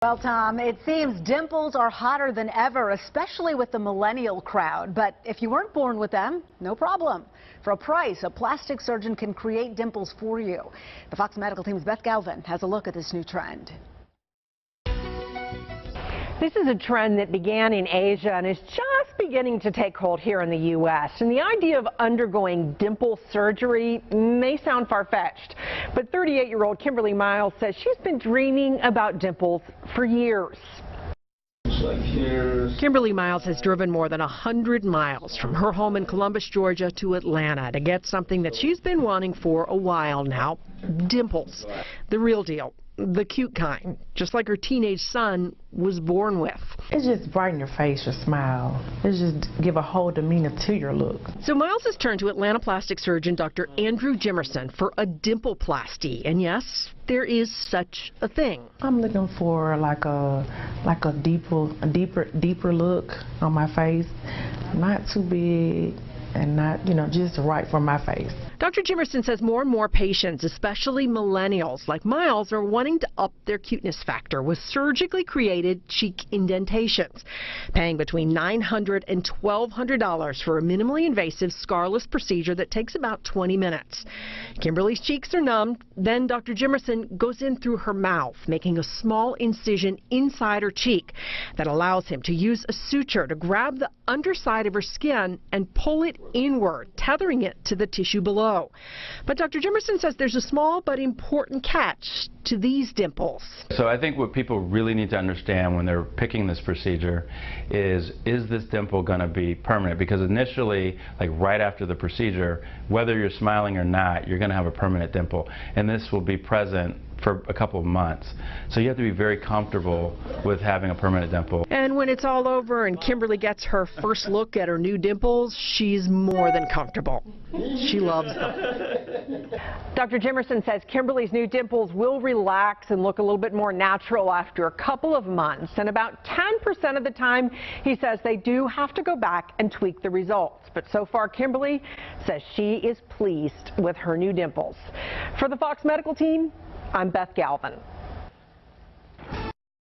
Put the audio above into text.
Well, Tom, it seems dimples are hotter than ever, especially with the millennial crowd. But if you weren't born with them, no problem. For a price, a plastic surgeon can create dimples for you. The Fox Medical Team's Beth Galvin has a look at this new trend. This is a trend that began in Asia and is just beginning to take hold here in the U.S. And the idea of undergoing dimple surgery may sound far-fetched, but 38-year-old Kimberly Miles says she's been dreaming about dimples for years. Kimberly Miles has driven more than 100 miles from her home in Columbus, Georgia to Atlanta to get something that she's been wanting for a while now, dimples. The real deal. The cute kind, just like her teenage son was born with. It's just brighten your face, your smile. It's just give a whole demeanor to your look. So Miles has turned to Atlanta plastic surgeon Dr. Jimerson for a dimpleplasty. And yes, there is such a thing. I'm looking for like a deeper look on my face. Not too big and not, just right for my face. Dr. Jimerson says more and more patients, especially millennials like Miles, are wanting to up their cuteness factor with surgically created cheek indentations, paying between $900 and $1,200 for a minimally invasive scarless procedure that takes about 20 minutes. Kimberly's cheeks are numbed, then Dr. Jimerson goes in through her mouth, making a small incision inside her cheek that allows him to use a suture to grab the underside of her skin and pull it inward, tethering it to the tissue below. But Dr. Jimerson says there's a small but important catch to these dimples. So I think what people really need to understand when they're picking this procedure is this dimple going to be permanent? Because initially, like right after the procedure, whether you're smiling or not, you're going to have a permanent dimple. And this will be present for a couple of months. So you have to be very comfortable with having a permanent dimple. And when it's all over and Kimberly gets her first look at her new dimples, she's more than comfortable. She loves them. Dr. Jimerson says Kimberly's new dimples will relax and look a little bit more natural after a couple of months. And about 10% of the time, he says they do have to go back and tweak the results. But so far, Kimberly says she is pleased with her new dimples. For the Fox Medical Team, I'm Beth Galvin.